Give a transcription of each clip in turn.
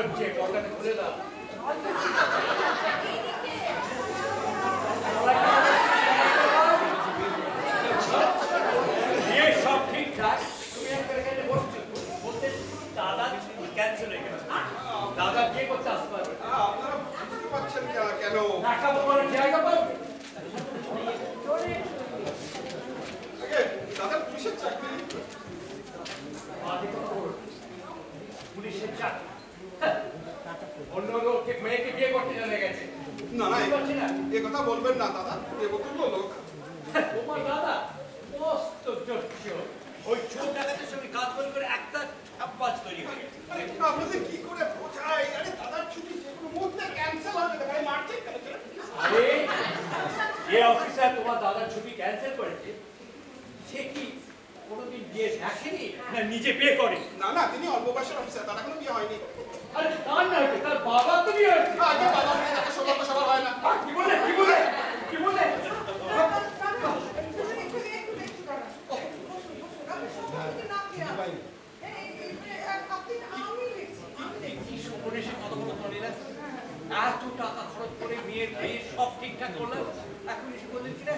হচ্ছে, পর্দাটা খুলে দাও। সব ঠিকঠাক, তুমি একটা এখানে বসছো, বলতে দাদা ক্যান্সেল হয়ে গেছে। দাদা বিয়ে করতে আসতে পারবে। আপনারা বুঝতে পারছেন কেন? টাকা বলার জায়গা পাবে। দাদা পুলিশের চাকরি। পুলিশের চাকরি অন্য লোক মেয়েকে বিয়ে করতে চলে গেছে। না না, এ কথা বলবেন না দাদা, দেবতুল্য লোক। তোমার দাদা মস্ত যোগ্য, ওই চোর ডাকাতের সঙ্গে কাজ করে করে একটা ছাপ্পাজ তৈরি হয়ে গেছে। আপনাদের কি করে বোঝাই? আরে দাদার ছুটি যে কোনো মুহূর্তে ক্যান্সেল হবে, ভাই মারছে। আরে যে অফিসার তোমার দাদার ছুটি ক্যান্সেল করেছে, সে কি কোনোদিন বিয়ে দেখেনি না নিজে বিয়ে করে? না না, তিনি অল্প বয়সের অফিসার, তার এখনো বিয়ে হয়নি। আরে তার না, তার বাবা তো বিয়ে হয়েছে। আগে বাবা মেয়ে তাকে সৌভাগ্য সবার হয় না। কি বলে কি বলে কি বলে? এত টাকা খরচ করে মেয়ের বিয়ে সব ঠিকঠাক করলাম, এখন এসে বললেন কি না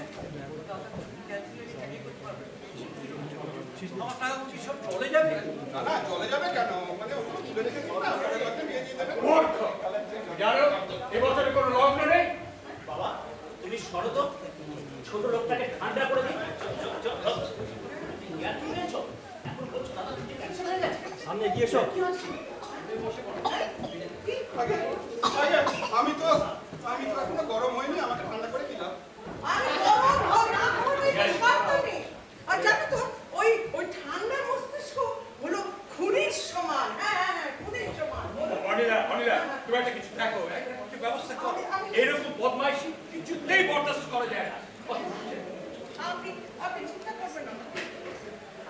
আমার টাকা কি সব চলে যাবে? না না, চলে যাবে কেন? মানে ওগুলো তুলে রেখে দিন না, ঘরে ঘরে বিয়ে দিয়ে দেবেন। জানো এবছরে কোনো লগ্ন নেই। বাবা তুমি সরো তো, ছোট লোকটাকে ঠান্ডা করে দিই। এখন বলছো দাদা তুমি ক্যান্সেল হয়ে গেছে, সামনে গিয়ে এসো। কি হচ্ছে? আমি তো এখনো গরম হয়নি, আমাকে ঠান্ডা করে দিলাম। আরে গরম হও না করবে পারবে। আর জানো তো ওই ঠান্ডা মস্তিষ্ক হলো খুনির সমান। হ্যাঁ খুনির সমান। অনিলা তুমি একটা কিছু দেখো, একটা ব্যবস্থা করো। এরকম বদমাইশি কিছুতেই বরদাস্ত করা যায় না। আপনি চিন্তা করবেন না,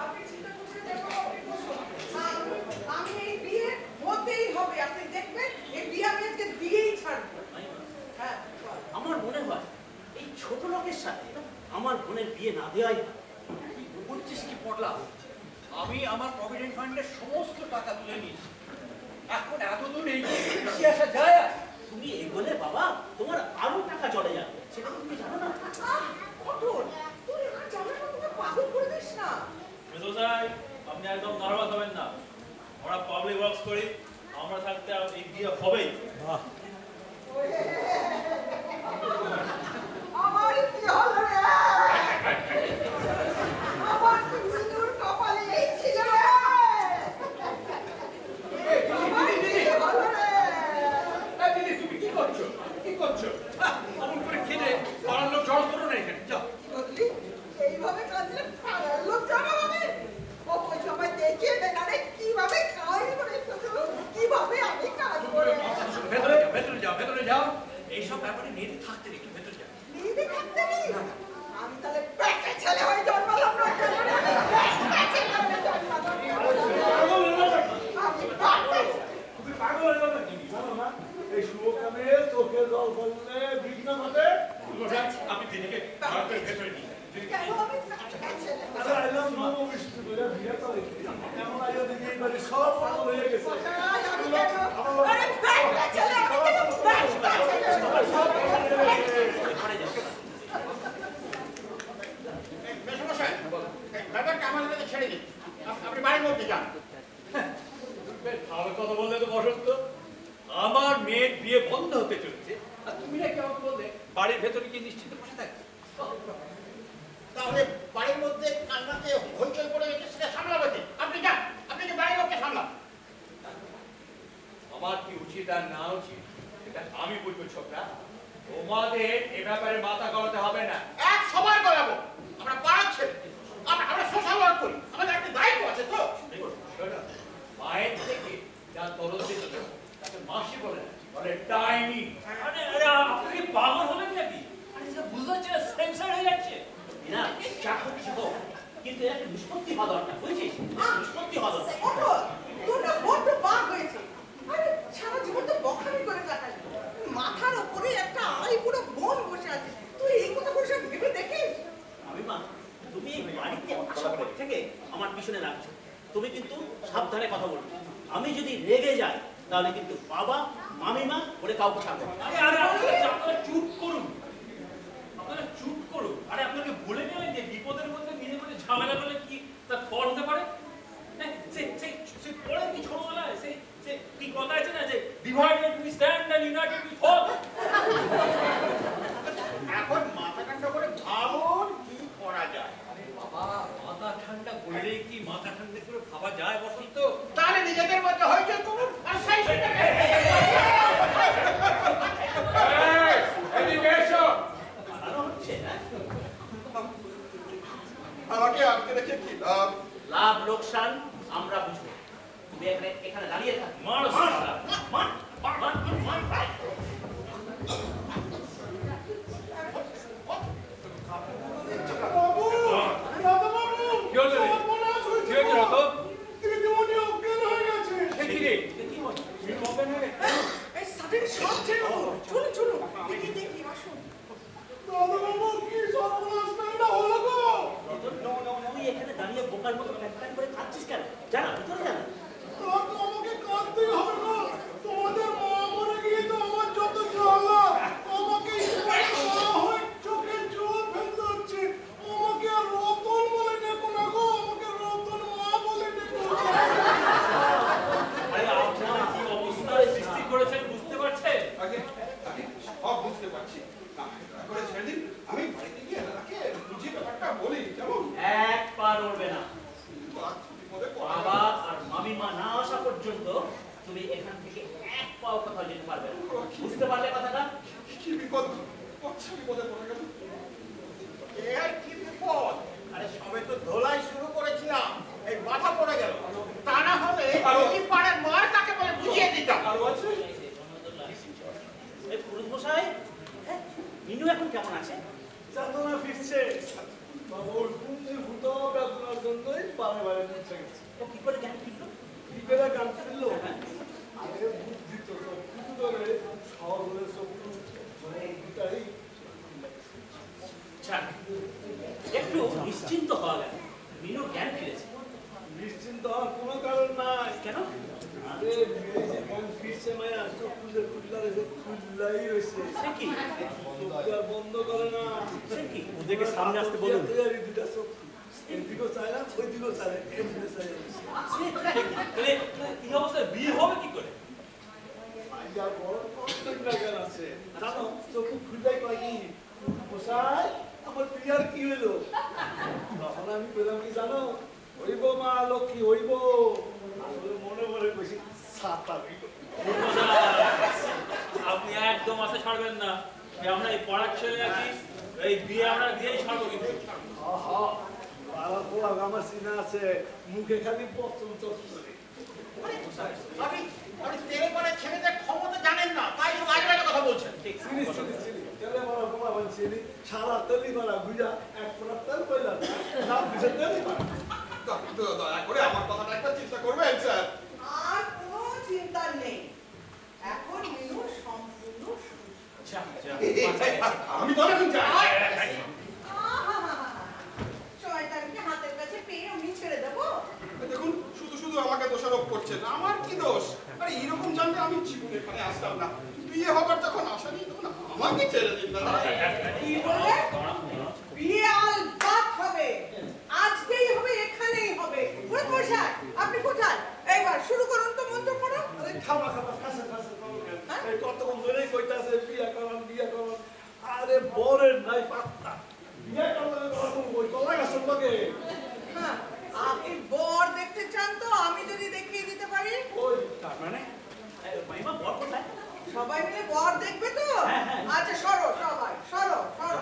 আপনি চিন্তা করতে দেখো, আপনি বসুন। আমি এই বিয়ে হতেই হবে, আপনি দেখবেন এই বিয়ে আমি আজকে দিয়েই ছাড়বো। হ্যাঁ আমার মনে হয় এই ছোট লোকের সাথে আমার বোনের বিয়ে না দেওয়াই বলছিস কি পড়লাম, আমি আমার প্রভিডেন্ট ফান্ডের সমস্ত টাকা তুলে নিয়েছি, এখন এতদূর এই বেশি আসা যায়? আর তুমি এগোলে বাবা তোমার আরো টাকা জড়ে যাবে, সেটা তুমি জানো না? কঠোর তুই আর জামাই বাবুকে পাগল করে দিস না। মেজোজাই আপনি একদম নার্ভাস হবেন না, আমরা পাবলিক ওয়ার্কস করি, আমরা থাকতে এই বিয়ে হবেই। আমার কি হলো রে? আমার কি সিঁদুর কপালে এই ছিল রে? আমার কি হলো রে? দিদি তুমি কি করছো কি করছো? অমন করে খেলে পাড়ার লোক জড় করো না এখানে, যাও। বদলি এইভাবে কাজলে পাড়ার লোক জানা হবে? ও ওই সময় দেখিয়ে দে না রে কিভাবে কাজ করে শুধু কিভাবে আমি কাজ করে। ভেতরে যাও ভেতরে যাও ভেতরে যাও, এইসব ব্যাপারে নিয়ে থাকতে একটু ভেতরে যাও। নিজে থাকতে নেই আমি তাহলে পেটে ছেলে হয়ে জন্মালাম না কেন রে? আমি পেটে ছেলে হয়ে জন্মালাম। আমি পাগল। তুমি পাগল হয়ে যাবে কি? জানো না এই শুভকামে চোখে জল পড়লে বিঘ্ন ঘটে। আপনি দিদিকে ভেতরে নিয়ে কেন আমি পেটে ছেলে? আচ্ছা এলাম নব বৃষ্টি বলে বিয়ে করে এমন আইও দেখি এইবারে সব পাগল হয়ে গেছে। আমি কেন? আরে পেটে ছেলে আমি কেন পেটে ছেলে? ব্যাপারটা আমার কাছে ছেড়ে দিন, আপনি বাড়ির মধ্যে যান। ভালো কথা বললে তো বসন্ত, আমার মেয়ের বিয়ে বন্ধ হতে চলেছে আর তুমি নাকি আমাকে বললে বাড়ির ভেতরে গিয়ে নিশ্চিত বসে থাকবে। তাহলে বাড়ির মধ্যে কান্নাতে হইচই পড়ে গেছে, সেটা সামলাবে কে? আপনি যান, আপনি যে বাড়ির লোককে সামলান। আমার কি উচিত আর না উচিত এটা আমি বুঝবো ছোকরা, তোমাদের এ ব্যাপারে মাথা গলাতে হবে না। এক সবাই গলাবো, আমরা পাড়ার ছেলে, আমরা সোশ্যাল ওয়ার্ক করি, আমাদের একটা দায়িত্ব আছে তো। মায়ের থেকে যা তরল দিত তাকে মাসি বলে ডাইনি। আরে আরে আপনি কি পাগল হলেন নাকি? আরে এটা বুঝতে হচ্ছে সেন্সার হয়ে যাচ্ছে না যা খুশি হোক, কিন্তু একটা নিষ্পত্তি হওয়া দরকার, বুঝছিস? নিষ্পত্তি হওয়া দরকার। কঠোর তোর না বড্ড বাঘ হয়েছে। আরে সারা জীবন তো বখানি করে কাটালি, মাথার উপরে একটা আড়াই পুরো বোন বসে আছে, তুই এই কথা বসে ভেবে দেখিস? আমি মা তুমি এই বাড়িতে আসার পর থেকে আমার পিছনে লাগছো, তুমি কিন্তু সাবধানে কথা বলবে। আমি যদি রেগে যাই তাহলে কিন্তু বাবা মামিমা বলে কাউকে ছাড়বে না। আরে আরে আপনারা চুপ করুন, আপনারা চুপ করুন। আরে আপনাকে বলে গেলেন যে বিপদের মধ্যে নিজে মধ্যে ঝামেলা করলে কি তার ফল হতে পারে? হ্যাঁ, সে পড়ে কি ছোটবেলায় সে কি কথা আছে না যে divided we stand and united we fall. এখন মাথা ঠান্ডা করে ভাবুন কি করা যায়। বাবা, মাথা ঠান্ডা করলে কি মাথা ঠান্ডা করে ভাবা যায় বসন্ত? তাহলে নিজেদের মধ্যে হইচই করুন আর সেই সেটাকে এদিকে এসো। বানানো হচ্ছে না। আমাকে আটকে রেখে কি লাভ? লাভ লোকসান আমরা বুঝবো। তুমি এখানে দাঁড়িয়ে থাক। মার মার মার মার মার মার। বাবু, দাদা বাবু, কি হলো রে? সর্বনাশ হয়েছে কি হয়েছে গো। রতন? দিদিমণি অজ্ঞান হয়ে গেছে। সে কি রে? এই সাথে সব ছেড়ে চলুন চলুন দেখি দেখি আসুন। দাদা বাবু, কি সর্বনাশটা এটা হলো গো? তুই এখানে দাঁড়িয়ে বোকার মতো প্যান করে খাচ্ছিস কেন? জানা ভিতরে জানা। তা তো আমাকে কাঁদতেই হবে গো। তোমাদের মা মরে গিয়ে তো আমার যত জ্বালা। আমাকে স্কুলে মা হয়ে চোখে জল ফেলতে হচ্ছে। আমাকে আর রতন বলে ডেকো না গো। আমাকে রতন মা বলে ডেকো। আরে আপনারা কি অবস্থা সৃষ্টি করেছেন বুঝতে পারছেন? আগে আগে সব বুঝতে পারছি। না, দয়া করে ছেড়ে দিন। আমি বাড়িতে গিয়ে দাদাকে বুঝিয়ে ব্যাপারটা বলি, কেমন? এক পা নড়বে না। বিপদে পড়া বাবা আর মামিমা না আসা পর্যন্ত তুমি এখান থেকে এক পাও কোথাও যেতে পারবে না। বুঝতে পারলে কথাটা? কি বিপদ? কচ্ছা বিপদে পড়ে গেল। এই কি বিপদ? আরে সবে তো ধোলাই শুরু করেছিলাম, এই মাথা পড়ে গেল। তা না হলে এই পাড়ার মার কাকে বলে বুঝিয়ে দিতাম। আরো আছে? এই পুরুষ মশাই, মিনু এখন কেমন আছে? যাতনা ফিরছে। বাবা ওই পুঞ্জি ভূত বেদনার জন্যই বারে বারে মুছে গেছে। ও কি করে জ্ঞান ফিরলো? কি করে গান ফিরলো? আরে বুদ্ধি তো সব কিছু ধরে শহরের সব বুদ্ধিটাই আচ্ছা, একটু নিশ্চিন্ত হওয়া গেল। মিনু জ্ঞান ফিরেছে। নিশ্চিন্ত হওয়ার কোনো কারণ নাই। কেন? আরে মেয়ে যে গান ফিরছে মায়া চোখ খুলে খুললার এসে খুললাই রয়েছে। সে কি? চোখটা বন্ধ করে না। সে কি? ওদেরকে সামনে আসতে বলুন। দুটা চোখ এদিকেও চায় না ওইদিকেও চায় না, এমনি চায় রয়েছে। সে কি? তাহলে এই অবস্থায় বিয়ে হবে কি করে? মাইয়া বড় প্রত্যেকটা গান আছে। জানো চোখ খুললাই কয় কি মশাই আমার প্রিয়ার কি হলো? তখন আমি বললাম কি জানো, হইব মা লক্ষ্মী হইব। আসলে মনে মনে কইছি সাতা হইব। আপনি একদম আশা ছাড়বেন না যে আমরা এই পড়ার ছেলে আছি, এই বিয়ে আমরা দিয়েই ছাড়বো কিন্তু। আমার চিনা আছে, মুখে খালি পচন চচ্চড়ি। আপনি তেল করে ছেলেদের ক্ষমতা জানেন না, তাই সব আজে কথা বলছেন। চিনি চিনি চিনি তেলে মারা গোলা চিনি সারা তেলি মারা গুজা এক ফোঁটা তেল কইলাম না বুঝে তেলি মারা। দয়া করে আমার কথাটা একবার চিন্তা করবেন স্যার। আর কোনো চিন্তা নেই, এখন মিনু সম্পূর্ণ সুস্থ। আমি তো এখন যাই। শয়তানকে হাতের কাছে পেয়ে আমি ছেড়ে দেবো? দেখুন শুধু শুধু আমাকে দোষারোপ করছেন। আমার কি দোষ? আরে এরকম জানলে আমি জীবনে এখানে আসতাম না। বিয়ে হবার যখন আশা নেই তখন আমাকে ছেড়ে দিন না। কি বললে? বিয়ে আলবাত হবে, আজকেই হবে, এখানেই হবে। পুরো মশাই আপনি কোথায়? এইবার শুরু করুন তো, মন্ত্র পড়ো। আরে খাওয়া খাওয়া কাছে কাছে এই কতক্ষণ ধরেই কইতাছে বিয়া করান বিয়া করান। আরে বরের নাই পাত্তা। বিয়া করলে ওই কলা গাছের লগে হ্যাঁ, আপনি বর দেখতে চান তো আমি যদি দেখিয়ে দিতে পারি? ওই তার মানে মাইমা বর কোথায়? সবাই মিলে বর দেখবে তো? হ্যাঁ, হ্যাঁ। আচ্ছা সরো সবাই, সরো সরো।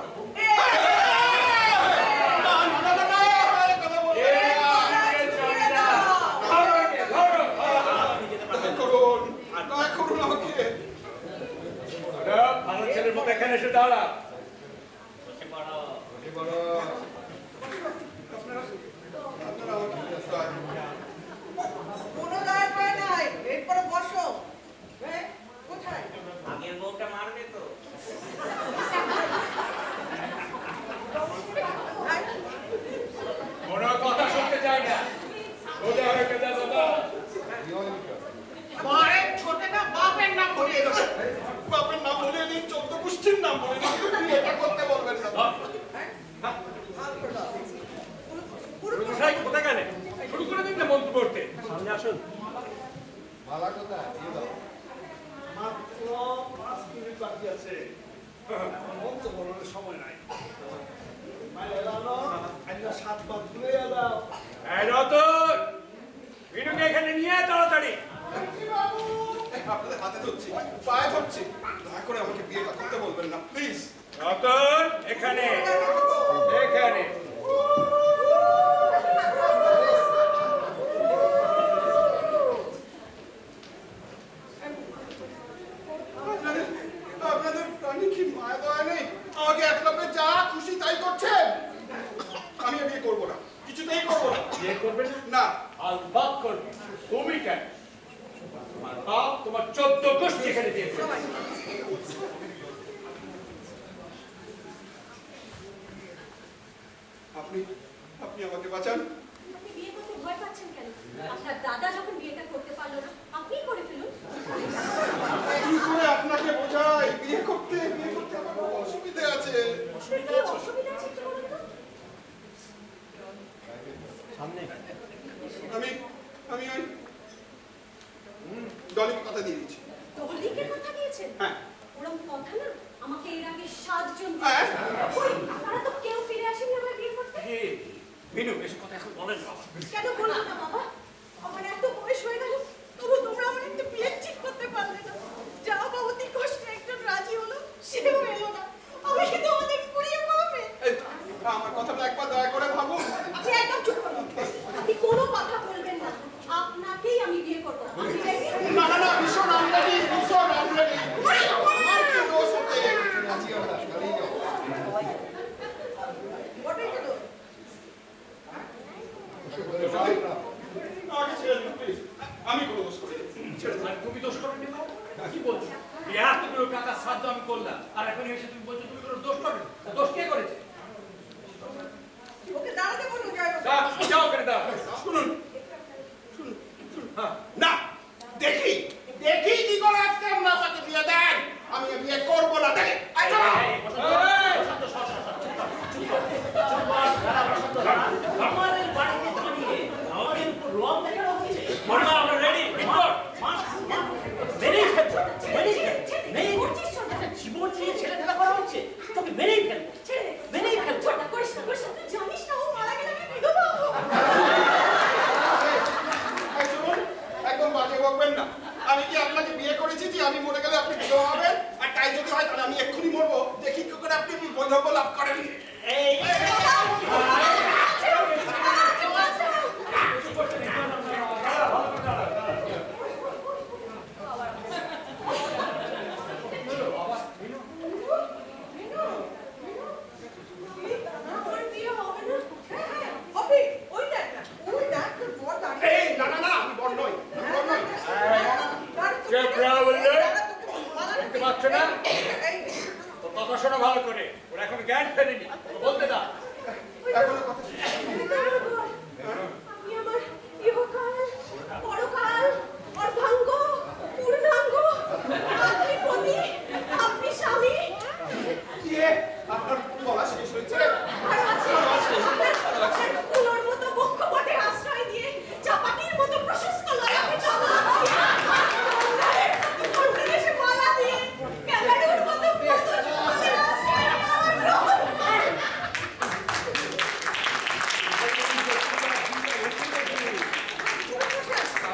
দয়া করুন আমাকে। ভালো ছেলের মতো এখানে এসে দাঁড়া। আপনারা আমাকে নিয়ে আসেন। কোনো দায় পায় নাই, এরপরে বসো। হ্যাঁ, কোথায়? আগের বউটা মারবে তো? কোনো কথা শুনতে চাই না। সোজা হয়ে যা বাবা। মারের ছোটে আসুন। মালা কোথায় দিয়ে দাও। মাত্র 5 মিনিট বাকি আছে। অন্ত বলার সময় নাই। মায়ের আলো আইনা 7 বার ধুয়ে দাও। এই রতন, বিনুকে এখানে নিয়ে আয় তাড়াতাড়ি। আপনাদের হাতে ধরছি, পায়ে ধরছি, দয়া করে আমাকে বিয়েটা করতে বলবেন না প্লিজ। রতন, এখানে এখানে। আপনাদের প্রাণী কি মায়া দয়া নেই? আমাকে একলাপে যা খুশি তাই করছেন। আমি আর বিয়ে করবো না, কিছুতেই করবো না। বিয়ে করবে না? না, আলবাত করবে। তুমি কেন? তোমার বাপ তোমার 14 গোষ্ঠী এখানে দিয়েছে। আপনি আপনি আমাকে বাঁচান। আপনি বিয়ে করতে ভয় পাচ্ছেন কেন? আপনার দাদা যখন বিয়েটা করতে পারলো না, আপনিই করে ফেলুন। কি করে আপনাকে বোঝাই? বিয়ে করতে আমার খুব অসুবিধে আছে। কি অসুবিধা আছে একটু বলুন তো? আমি ওই ডলিকে কথা দিয়ে দিচ্ছি। ডলিকে কথা দিয়েছেন? হ্যাঁ। ওরম কথা না, আমাকে এর আগে 7 জন হ্যাঁ। কই, তারা তো কেউ ফিরে আসেনি আমার বিয়ে করতে। বিনু, এসব কথা এখন বলেন বাবা। কেন বলবো না বাবা? আমার এত বয়স হয়ে গেল, তবু তোমরা আমার একটা বিয়ে ঠিক করতে পারলে না। যা বা অতি কষ্টে একজন রাজি হলো, সেও এলো না। আমি কি তোমাদের পুড়িয়ে পাবে? এই, আমার কথাটা একবার দয়া করে ভাবুন। আপনি একদম চুপ করুন। আপনি কোনো কথা বলবেন না। আপনাকেই আমি বিয়ে করবো। আপনি ready? না না না, ভীষণ আমদানি, ভীষণ আমদানি। আমার কি দোষ হতে? What is it? আমাকে ছেড়ে দিন প্লিজ। আমি কোনো দোষ করিনি, ছেড়ে দিন। আর তুমি দোষ করনি বাবা? কি বলছো? এতগুলো টাকা সাধ্য আমি করলাম, আর এখন এসে তুমি বলছো তুমি কোনো দোষ করবে? দোষ কে করেছে? ওকে দাঁড়াতে বলুন, জয় বাবা। যাও করে দাও। শুনুন, না, দেখি কি করে আজকে আমরা তাকে বিয়ে দেন। আমি এ বিয়ে করবো না। দেখে আমাদের বাড়িতে দাঁড়িয়ে আমাদের উপর রং দেখানো হচ্ছে। মরনা, আমরা রেডি। জীবন দিয়ে ছেলে খেলা করা হচ্ছে, তোকে মেরেই ফেলবো, মেরেই ফেলবো। ছোটটা করিস না, করিস না। তুই জানিস না ও মারা গেলে আমি বিধবা হবো। এই শুনুন, একদম বাজে বকবেন না। আমি কি আপনাকে বিয়ে করেছি যে আমি মরে গেলে আপনি বিধবা হবেন? আর তাই যদি হয় তাহলে আমি এক্ষুনি মরবো। দেখি কি করে আপনি বৈধব্য লাভ করেন। এই আমার বিয়ে হবে না? হ্যাঁ, হবে। ওই দেখ না, ওই দেখ, তোর বর দাঁড়িয়ে এই না না না, আমি বড় নই, আমি বড় নই। কে প্রায় বললে? আছে। দেখতে পাচ্ছ না? তো কথা শোনো ভালো করে। ওরা এখন জ্ঞান ফেরেনি, বলতে দাও। এখনো কথা আমি আমার ইহকাল, পরকাল, অর্ধাঙ্গ, পূর্ণাঙ্গ, আপনি পতি, আপনি স্বামী, দিয়ে আপনার বলা শেষ হয়েছে। আর আছে আপনার কুলোর মতো বক্ষপটের আশ্রয় দিয়ে চাপাতির মতো প্রশস্ত লয়াকে চলা, সে মালা দিয়ে ক্যাঙ্গারুর মতো পদযুগলের আশ্রয় দিয়ে আমার গ্রহণ করে।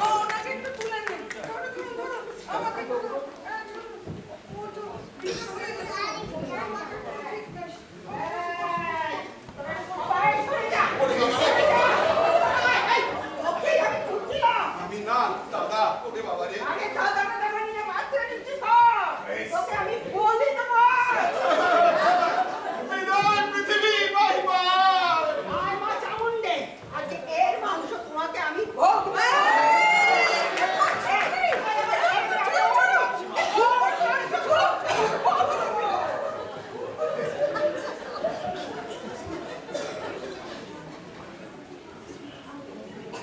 ও, ওনাকে একটু তুলে নিন। ধরো, ধরো, আমাকে একটু ধরো। ও তো বিয়ে হয়ে গেছে। আমি না দাদা, ওরে বাবা রে। বিদায় পৃথিবী মহিমা।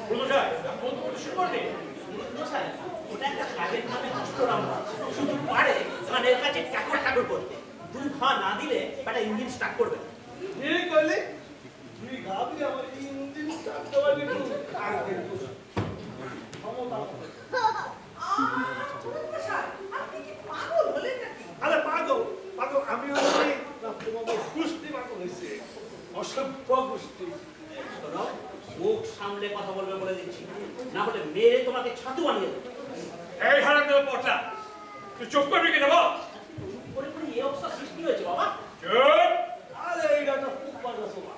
বলতো স্যার, আমি বলতে বলতে শুরু করলি। মশাই, ওটা একটা কাজের নামে অষ্টরাম্বা। শুধু পারে কানের কাছে ঠাকুর ঠাকুর করতে। 2 ঘা না দিলে একটা ইঞ্জিন স্টার্ট করবে না। ঠিক করলি? তুই ভাবলি আমার এই ইঞ্জিন স্টার্ট দেওয়ার একটু সমস্যা মশাই, আপনি কি পাগল হলেন নাকি? আরে পাগল পাগল আমিও বলি না, তোমাদের কুস্তি পাগল হয়েছে, অসভ্য কুস্তি। শোনো, মুখ সামলে কথা বলবে বলে দিচ্ছি, না হলে মেরে তোমাকে ছাতু বানিয়ে দেবো। এই হারাম দেবো পটলা, তুই চুপ করবি কিনা বল? চুপ করে করে এই অবস্থা সৃষ্টি হয়েছে বাবা। চুপ! আরে এইটা একটা খুব বাজে শোভা।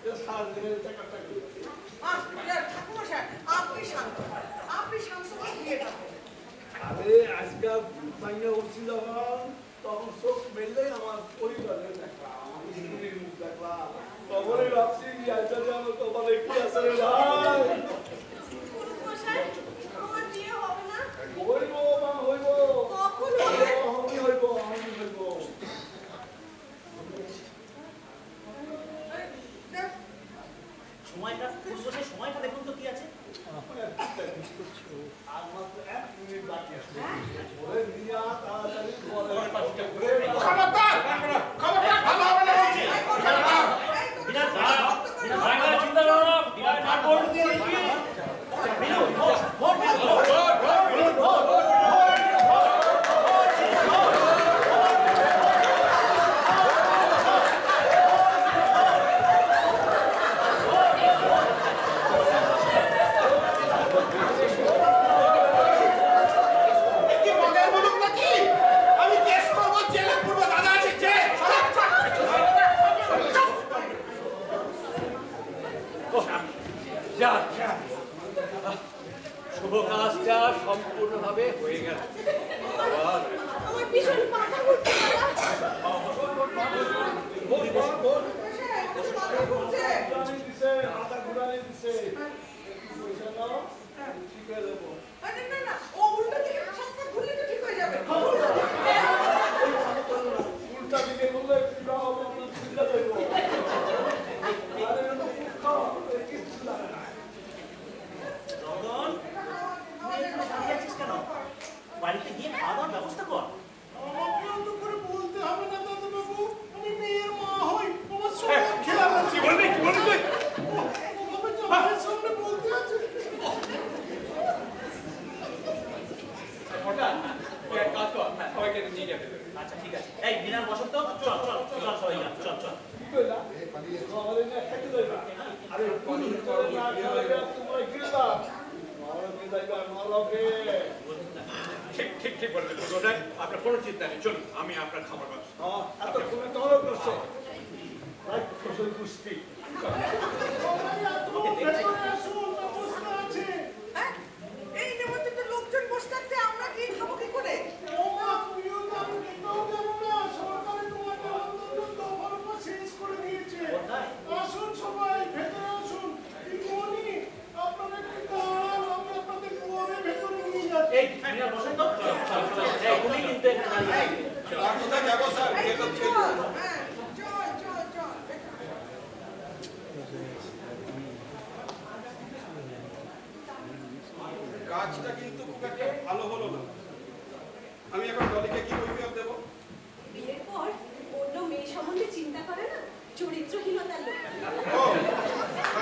এটা সারাদিনের টাকাটা কি? ঠাকুরমশাই, আপনি শান্ত হন। আপনি শান্ত হন, বিয়েটা হবে। আরে আজকাল মাইনে উঠছি যখন, তখন চোখ মেললেই আমার পরিবারের দেখলাম, আমার স্ত্রীর মুখ দেখলাম, তখনই ভাবছি বিয়াটা যেন তোমার কি আছে রে ভাই। মশাই, আমার বিয়ে হবে না। হইব মা হইব। কখন হবে? আমি হইব, আমি হইব। সময়টা ফুসফুসে সময়টা দেখুন তো কি আছে। আর মাত্র 1 মিনিট বাকি আছে। ওরে মিয়া তাড়াতাড়ি বলে। খবরদার! খবরদার! ভালো হবে না বলছি। খবরদার! বিরাট ভাই না, চিন্তা করো না, ভাই না করুন দিয়ে দিচ্ছি। বিনোদ, ভোট, ভোট, ভোট, কি মজার বলুক নাকি? আমি কেস করবো, জেলে পুরবো, দাদা আছে জেল। যাক, শুভ কাজটা সম্পূর্ণভাবে হয়ে গেল। আবার আমার ভীষণ মাথা ঘুরছে বাবা। ভোট ভোট ভোট মশাই, আমার মাথা ঘুরছে। ঘুরানি দিছে, আটা ঘুরানি দিছে। পয়সা নাও, ঠিক হয়ে যাবো। আরে না, না, ও উল্টো দিকে সবটা ঘুরলে তো ঠিক হয়ে যাবে। উল্টা দিকে বললে কিবা হবে, আমরা চিন্তা করবো। আরে এটা তো মূর্খ, এর কিচ্ছু জানে না। রতন, তুই এখানে দাঁড়িয়ে আছিস কেন? বাড়িতে গিয়ে খাওয়া দাওয়ার ব্যবস্থা কর। আমাকে অত করে বলতে হবে না দাদাবাবু, আমি মেয়ের মা হই, আমার সব এই, খেয়াল আছে। কি বলবি তুই? ওভাবে জামাইয়ের সামনে বলতে আছে। পটলা, তুই এক কাজ কর, সবাইকে নিয়ে যাবে। আচ্ছা ঠিক আছে। এই বিনার বসন্ত, চল চল চল সবাই যা, চল চল। কি কইলা? আমাদের না খাইতে যাইবা। আরে পুরো করে না খাইলে তোমরা গিলবা। মারকে যাইবা, মারকে। ঠিক বলবেন দুজনে, আপনার কোনো চিন্তা নেই। চলুন, আমি আপনার খাবার ব্যবস্থা। হ্যাঁ, এত তুমি তলব করছো। রাইট ফসল কুস্তি। ভেতরে আসুন, ব্যবস্থা আছে। হ্যাঁ? এই নিমন্ত্রিত লোকজন বসে থাকতে আমরা কি খাবো কি করে? ও মা, তুমিও তো আমি খেতেও দেবো না। সরকারে তোমাকে অন্তত দফার উপর শেষ করে দিয়েছে। আসুন সবাই, ভেতরে আসুন। দিদিমণি, আপনারা একটু দাঁড়ান, আমি আপনাদের দুয়ারে ভেতরে নিয়ে যাচ্ছি। এই বিনার বসন্ত, চল চল চল। এই তুমি কিন্তু এখানে দাঁড়িয়ে আছিস। আর কোথায় যাবো স্যার? এই বিয়ে তো চল, ছেড়ে দিন। হ্যাঁ, চল, চল, চল। কাজটা কিন্তু খুব একটা ভালো হলো না। আমি এখন ডলিকে কি কৈফিয়ত দেবো? বিয়ের পর অন্য মেয়ে সম্বন্ধে চিন্তা করে না, চরিত্রহীনতার লোক। ও,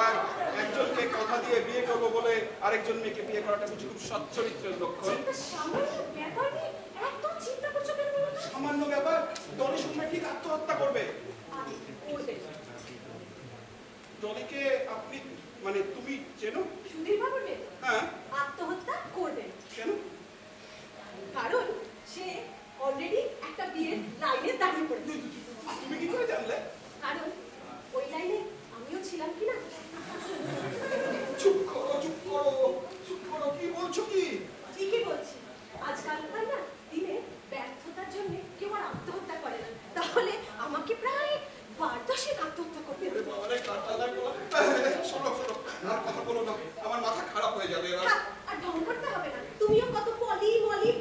আর একজনকে কথা দিয়ে বিয়ে করবো বলে আরেকজন মেয়েকে বিয়ে করাটা বুঝি খুব সচ্চরিত্রের লক্ষণ। একটা সামান্য ব্যাপার নিয়ে এত চিন্তা করছো কেন বলো তো? সামান্য ব্যাপার, ডলি শুনবে ঠিক আত্মহত্যা করবে। আর করবে। ডলিকে আপনি মানে তুমি চেনো? সুধীর বাবুর মেয়ে হ্যাঁ, আত্মহত্যা করবে না। কেন? কারণ সে অলরেডি একটা বিয়ের লাইনে দাঁড়িয়ে পড়েছে। তুমি কি করে জানলে? কারণ ওই লাইনে আমিও ছিলাম কি না। চুপ করো, চুপ করো, চুপ করো, কি বলছো কি? ঠিকই বলছি, আজকালকার না দিনে ব্যর্থতার জন্য কেউ আর আত্মহত্যা করে না। তাহলে আমাকে প্রায় 12-10 আত্মহত্যা করতে ওরে হতো। বাবা রে, কাঁটা লাগলো। শোনো, শোনো, আর কথা বলো না, আমার মাথা খারাপ হয়ে যাবে এবার। থাক, আর ঢং করতে হবে না। তুমিও কত পলি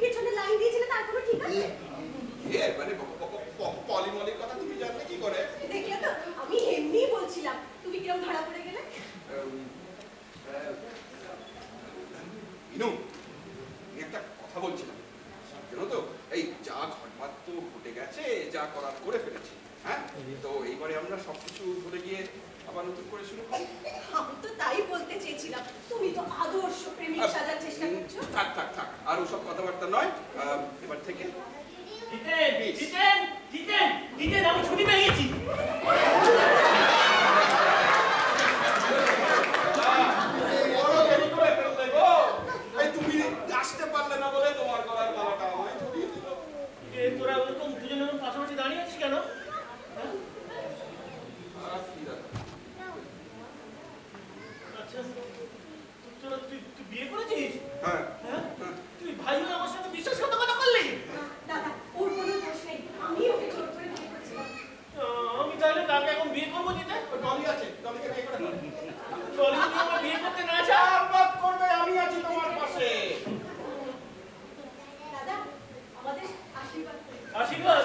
পেছনে লাইন দিয়েছিলে, তারপরে ঠিক আছে। মানে পলিমলির কথা তুমি জানলে কি করে? দেখলে তো, আমি এমনি বলছিলাম। তুমি কিরম ধরা পড়ে গেলে? বিনু, আমি একটা কথা বলছিলাম, জানো তো, এই যা ঘটবার তো ঘটে গেছে, যা করার করে ফেলেছি, হ্যাঁ? তো এইবারে আমরা সবকিছু ভুলে গিয়ে আবার নতুন করে শুরু করি। আমি তো তাই বলতে চেয়েছিলাম। তুমি তো আদর্শ প্রেমিক সাজার চেষ্টা থাক থাক আর ওসব কথাবার্তা নয়, এবার থেকে জিতেন, আমি ছুটি পেয়ে গেছি। বড় দেরি করে ফেললে গো। এই তুমি আসতে পারলে না বলে তোমার গলার মালাটা আমায় ধরিয়ে দিল। তোরা ওরকম দুজনে পাশাপাশি দাঁড়িয়ে আছিস কেন? হ্যাঁ? আর কি দাদা? আচ্ছা, তোরা তুই বিয়ে করেছিস? হ্যাঁ হ্যাঁ? হ্যাঁ। তুই ভাই হয়ে আমার সাথে বিশ্বাসঘাতকতা করলি? দাদা ওর কোনো দোষ নেই, আমি ওকে জোর করে বিয়ে করেছিলাম। আমি তাহলে কাকে এখন বিয়ে করবো দিতে? ডলি আছে, ডলিকে বিয়ে করে ফেলো। চলে যদি আমার বিয়ে করতে না চায়? আবাদ করবে, আমি আছি তোমার পাশে। দাদা আমাদের আশীর্বাদ করুন। আশীর্বাদ?